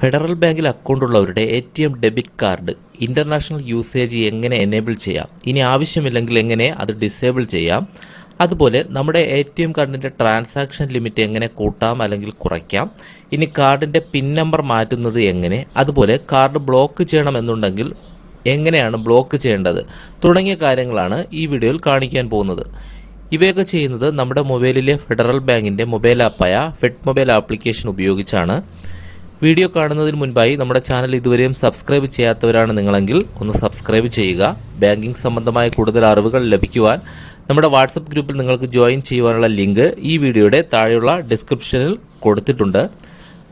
Federal ബാങ്കിൽ അക്കൗണ്ടുള്ളവരുടെ ATM debit card international usage എങ്ങനെ enable ചെയ്യാം, ഇനി ആവശ്യമില്ലെങ്കിൽ എങ്ങനെ അത് ഡിസേബിൾ ചെയ്യാം, അതുപോലെ നമ്മുടെ ATM കാർഡിൻ്റെ ട്രാൻസാക്ഷൻ ലിമിറ്റ് എങ്ങനെ കൂട്ടാം അല്ലെങ്കിൽ കുറയ്ക്കാം, ഇനി കാർഡിൻ്റെ പിൻ നമ്പർ മാറ്റുന്നത് എങ്ങനെ, അതുപോലെ കാർഡ് ബ്ലോക്ക് ചെയ്യണമെന്നുണ്ടെങ്കിൽ എങ്ങനെയാണ് ബ്ലോക്ക് ചെയ്യേണ്ടത് തുടങ്ങിയ കാര്യങ്ങളാണ് ഈ വീഡിയോയിൽ കാണിക്കാൻ പോകുന്നത്. ഇവയൊക്കെ ചെയ്യുന്നത് നമ്മുടെ മൊബൈലിലെ ഫെഡറൽ ബാങ്കിൻ്റെ മൊബൈൽ ആപ്പായ ഫെഡ് മൊബൈൽ ആപ്ലിക്കേഷൻ ഉപയോഗിച്ചാണ്. വീഡിയോ കാണുന്നതിന് മുൻപായി നമ്മുടെ ചാനൽ ഇതുവരെയും സബ്സ്ക്രൈബ് ചെയ്യാത്തവരാണ് നിങ്ങളെങ്കിൽ ഒന്ന് സബ്സ്ക്രൈബ് ചെയ്യുക. ബാങ്കിംഗ് സംബന്ധമായ കൂടുതൽ അറിവുകൾ ലഭിക്കുവാൻ നമ്മുടെ വാട്സപ്പ് ഗ്രൂപ്പിൽ നിങ്ങൾക്ക് ജോയിൻ ചെയ്യുവാനുള്ള ലിങ്ക് ഈ വീഡിയോയുടെ താഴെയുള്ള ഡിസ്ക്രിപ്ഷനിൽ കൊടുത്തിട്ടുണ്ട്.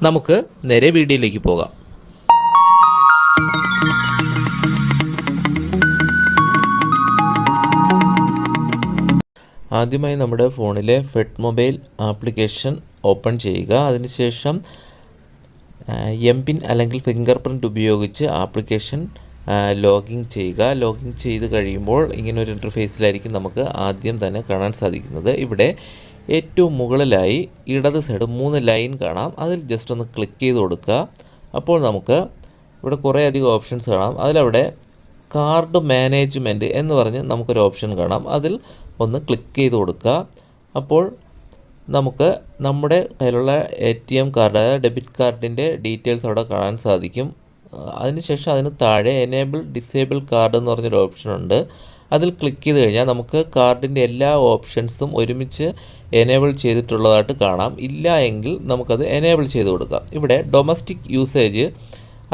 നമുക്ക് നേരെ വീഡിയോയിലേക്ക് പോകാം. ആദ്യമായി നമ്മുടെ ഫോണിലെ ഫെഡ് മൊബൈൽ ആപ്ലിക്കേഷൻ ഓപ്പൺ ചെയ്യുക. അതിനുശേഷം എംപിൻ അല്ലെങ്കിൽ ഫിംഗർ പ്രിൻ്റ് ഉപയോഗിച്ച് ആപ്ലിക്കേഷൻ ലോഗിൻ ചെയ്യുക. ലോഗിൻ ചെയ്ത് കഴിയുമ്പോൾ ഇങ്ങനൊരു ഇൻ്റർഫേസിലായിരിക്കും നമുക്ക് ആദ്യം തന്നെ കാണാൻ സാധിക്കുന്നത്. ഇവിടെ ഏറ്റവും മുകളിലായി ഇടത് സൈഡ് 3 ലൈൻ കാണാം. അതിൽ ജസ്റ്റ് ഒന്ന് ക്ലിക്ക് ചെയ്ത് കൊടുക്കുക. അപ്പോൾ നമുക്ക് ഇവിടെ കുറേ അധികം ഓപ്ഷൻസ് കാണാം. അതിലവിടെ കാർഡ് മാനേജ്മെൻറ്റ് എന്ന് പറഞ്ഞ് നമുക്കൊരു ഓപ്ഷൻ കാണാം. അതിൽ ഒന്ന് ക്ലിക്ക് ചെയ്ത് കൊടുക്കുക. അപ്പോൾ നമുക്ക് നമ്മുടെ കയ്യിലുള്ള ATM കാർഡ്, ഡെബിറ്റ് കാർഡിൻ്റെ ഡീറ്റെയിൽസ് അവിടെ കാണാൻ സാധിക്കും. അതിനുശേഷം അതിന് താഴെ എനേബിൾ ഡിസേബിൾ കാർഡ് എന്ന് പറഞ്ഞൊരു ഓപ്ഷനുണ്ട്. അതിൽ ക്ലിക്ക് ചെയ്ത് കഴിഞ്ഞാൽ നമുക്ക് കാർഡിൻ്റെ എല്ലാ ഓപ്ഷൻസും ഒരുമിച്ച് എനേബിൾ ചെയ്തിട്ടുള്ളതായിട്ട് കാണാം. ഇല്ല എങ്കിൽ നമുക്കത് എനേബിൾ ചെയ്ത് കൊടുക്കാം. ഇവിടെ ഡൊമസ്റ്റിക് യൂസേജ്,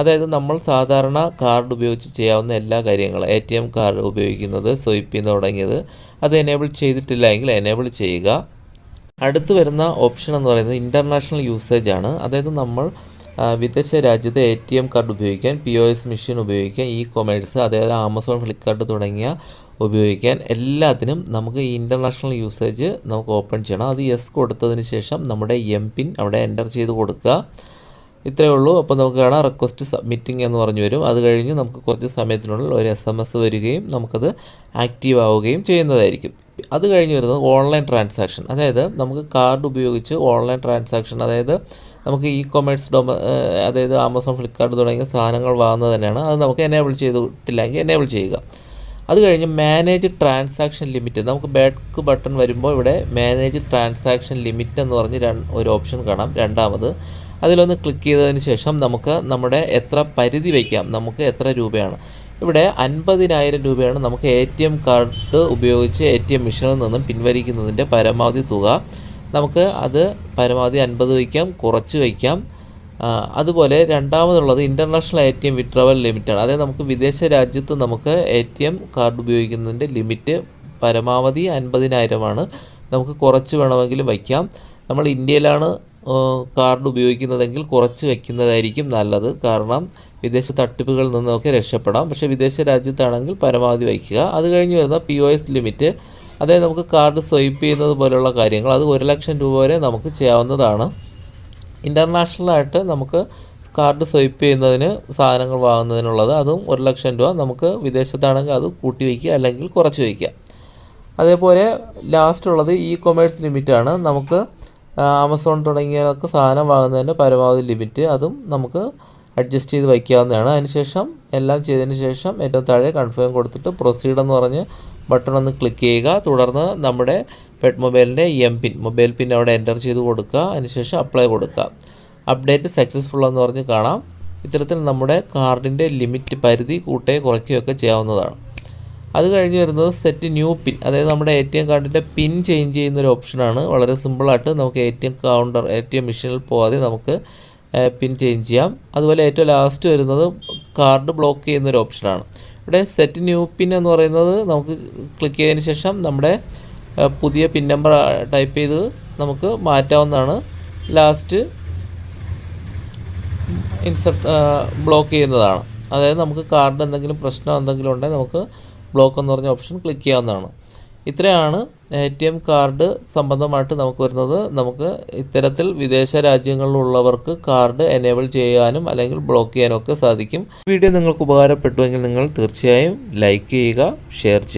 അതായത് നമ്മൾ സാധാരണ കാർഡ് ഉപയോഗിച്ച് ചെയ്യാവുന്ന എല്ലാ കാര്യങ്ങളും, ATM കാർഡ് ഉപയോഗിക്കുന്നത്, സ്വൈപ്പ് ചെയ്യുന്ന തുടങ്ങിയത്, അത് എനേബിൾ ചെയ്തിട്ടില്ല എങ്കിൽ എനേബിൾ ചെയ്യുക. അടുത്ത് വരുന്ന ഓപ്ഷൻ എന്ന് പറയുന്നത് ഇൻ്റർനാഷണൽ യൂസേജ് ആണ്. അതായത് നമ്മൾ വിദേശ രാജ്യത്തെ ATM കാർഡ് ഉപയോഗിക്കാൻ, POS മെഷീൻ ഉപയോഗിക്കാൻ, കൊമേഴ്സ്, അതായത് ആമസോൺ, ഫ്ലിപ്കാർട്ട് തുടങ്ങിയ ഉപയോഗിക്കാൻ എല്ലാത്തിനും നമുക്ക് ഈ ഇൻ്റർനാഷണൽ യൂസേജ് നമുക്ക് ഓപ്പൺ ചെയ്യണം. അത് യെസ് കൊടുത്തതിന് ശേഷം നമ്മുടെ എംപിൻ അവിടെ എൻ്റർ ചെയ്ത് കൊടുക്കുക. ഇത്രയേ ഉള്ളൂ. അപ്പോൾ നമുക്ക് കാണാം റിക്വസ്റ്റ് സബ്മിറ്റിംഗ് എന്ന് പറഞ്ഞു വരും. അത് കഴിഞ്ഞ് നമുക്ക് കുറച്ച് സമയത്തിനുള്ളിൽ ഒരു SMS വരികയും നമുക്കത് ആക്റ്റീവ് ആവുകയും ചെയ്യുന്നതായിരിക്കും. അത് കഴിഞ്ഞ് വരുന്നത് ഓൺലൈൻ ട്രാൻസാക്ഷൻ. അതായത് നമുക്ക് കാർഡ് ഉപയോഗിച്ച് ഓൺലൈൻ ട്രാൻസാക്ഷൻ, അതായത് നമുക്ക് കൊമേഴ്സ്, അതായത് ആമസോൺ, ഫ്ലിപ്കാർട്ട് തുടങ്ങിയ സാധനങ്ങൾ വാങ്ങുന്നത് തന്നെയാണ്. അത് നമുക്ക് എനേബിൾ ചെയ്തിട്ടില്ലെങ്കിൽ എനേബിൾ ചെയ്യുക. അത് കഴിഞ്ഞ് മാനേജ് ട്രാൻസാക്ഷൻ ലിമിറ്റ്, നമുക്ക് ബാക്ക് ബട്ടൺ വരുമ്പോൾ ഇവിടെ മാനേജ് ട്രാൻസാക്ഷൻ ലിമിറ്റ് എന്ന് പറഞ്ഞ് ഒരു ഓപ്ഷൻ കാണാം. രണ്ടാമത് അതിലൊന്ന് ക്ലിക്ക് ചെയ്തതിന് ശേഷം നമുക്ക് നമ്മുടെ എത്ര പരിധി വയ്ക്കാം, നമുക്ക് എത്ര രൂപയാണ്. ഇവിടെ 50,000 രൂപയാണ് നമുക്ക് ATM കാർഡ് ഉപയോഗിച്ച് ATM മെഷീനിൽ നിന്നും പിൻവലിക്കുന്നതിൻ്റെ പരമാവധി തുക. നമുക്ക് അത് പരമാവധി 50 വയ്ക്കാം, കുറച്ച് വയ്ക്കാം. അതുപോലെ രണ്ടാമതുള്ളത് ഇൻ്റർനാഷണൽ ATM വിഡ്രോവൽ ലിമിറ്റാണ്. അതായത് നമുക്ക് വിദേശ രാജ്യത്ത് നമുക്ക് ATM കാർഡ് ഉപയോഗിക്കുന്നതിൻ്റെ ലിമിറ്റ് പരമാവധി 50,000 നമുക്ക് കുറച്ച് വേണമെങ്കിലും വയ്ക്കാം. നമ്മൾ ഇന്ത്യയിലാണ് കാർഡ് ഉപയോഗിക്കുന്നതെങ്കിൽ കുറച്ച് വയ്ക്കുന്നതായിരിക്കും നല്ലത്. കാരണം വിദേശ തട്ടിപ്പുകളിൽ നിന്നൊക്കെ രക്ഷപ്പെടാം. പക്ഷേ വിദേശ രാജ്യത്താണെങ്കിൽ പരമാവധി വയ്ക്കുക. അത് കഴിഞ്ഞ് വരുന്ന POS ലിമിറ്റ്, അതായത് നമുക്ക് കാർഡ് സ്വൈപ്പ് ചെയ്യുന്നത് പോലുള്ള കാര്യങ്ങൾ, അത് 1 ലക്ഷം രൂപ വരെ നമുക്ക് ചെയ്യാവുന്നതാണ്. ഇൻ്റർനാഷണലായിട്ട് നമുക്ക് കാർഡ് സ്വൈപ്പ് ചെയ്യുന്നതിന്, സാധനങ്ങൾ വാങ്ങുന്നതിനുള്ളത്, അതും 1 ലക്ഷം രൂപ. നമുക്ക് വിദേശത്താണെങ്കിൽ അത് കൂട്ടി വയ്ക്കുക അല്ലെങ്കിൽ കുറച്ച് വയ്ക്കുക. അതേപോലെ ലാസ്റ്റ് ഉള്ളത് കൊമേഴ്സ് ലിമിറ്റാണ്. നമുക്ക് ആമസോൺ തുടങ്ങിയതൊക്കെ സാധനം വാങ്ങുന്നതിൻ്റെ പരമാവധി ലിമിറ്റ്, അതും നമുക്ക് അഡ്ജസ്റ്റ് ചെയ്ത് വയ്ക്കാവുന്നതാണ്. അതിനുശേഷം എല്ലാം ചെയ്തതിന് ശേഷം ഏറ്റവും താഴെ കൺഫേം കൊടുത്തിട്ട് പ്രൊസീഡ് എന്ന് പറഞ്ഞ് ബട്ടൺ ഒന്ന് ക്ലിക്ക് ചെയ്യുക. തുടർന്ന് നമ്മുടെ ഫെഡ് മൊബൈലിൻ്റെ മൊബൈൽ പിൻ അവിടെ എൻ്റർ ചെയ്ത് കൊടുക്കുക. അതിനുശേഷം അപ്ലൈ കൊടുക്കുക. അപ്ഡേറ്റ് സക്സസ്ഫുൾ എന്ന് പറഞ്ഞ് കാണാം. ഇത്തരത്തിൽ നമ്മുടെ കാർഡിൻ്റെ ലിമിറ്റ് പരിധി കൂട്ടുകയോ കുറയ്ക്കുകയൊക്കെ ചെയ്യാവുന്നതാണ്. അത് കഴിഞ്ഞ് വരുന്നത് സെറ്റ് ന്യൂ പിൻ, അതായത് നമ്മുടെ ATM കാർഡിൻ്റെ പിൻ ചേഞ്ച് ചെയ്യുന്നൊരു ഓപ്ഷനാണ്. വളരെ സിമ്പിളായിട്ട് നമുക്ക് ATM മെഷീനിൽ പോകാതെ നമുക്ക് പിൻ ചേഞ്ച് ചെയ്യാം. അതുപോലെ ഏറ്റവും ലാസ്റ്റ് വരുന്നത് കാർഡ് ബ്ലോക്ക് ചെയ്യുന്നൊരു ഓപ്ഷനാണ്. ഇവിടെ സെറ്റ് ന്യൂ പിൻ എന്ന് പറയുന്നത് നമുക്ക് ക്ലിക്ക് ചെയ്തതിന് ശേഷം നമ്മുടെ പുതിയ പിൻ നമ്പർ ടൈപ്പ് ചെയ്ത് നമുക്ക് മാറ്റാവുന്നതാണ്. ലാസ്റ്റ് ബ്ലോക്ക് ചെയ്യുന്നതാണ്. അതായത് നമുക്ക് കാർഡ് എന്തെങ്കിലും പ്രശ്നം എന്തെങ്കിലും ഉണ്ടെങ്കിൽ നമുക്ക് ബ്ലോക്ക് എന്ന് പറഞ്ഞ ഓപ്ഷൻ ക്ലിക്ക് ചെയ്യാവുന്നതാണ്. ഇത്രയാണ് ATM കാർഡ് സംബന്ധമായിട്ട് നമുക്ക് വരുന്നത്. നമുക്ക് ഇത്തരത്തിൽ വിദേശ രാജ്യങ്ങളിലുള്ളവർക്ക് കാർഡ് എനേബിൾ ചെയ്യാനും അല്ലെങ്കിൽ ബ്ലോക്ക് ചെയ്യാനും ഒക്കെ സാധിക്കും. വീഡിയോ നിങ്ങൾക്ക് ഉപകാരപ്പെട്ടുവെങ്കിൽ നിങ്ങൾ തീർച്ചയായും ലൈക്ക് ചെയ്യുക, ഷെയർ ചെയ്യുക.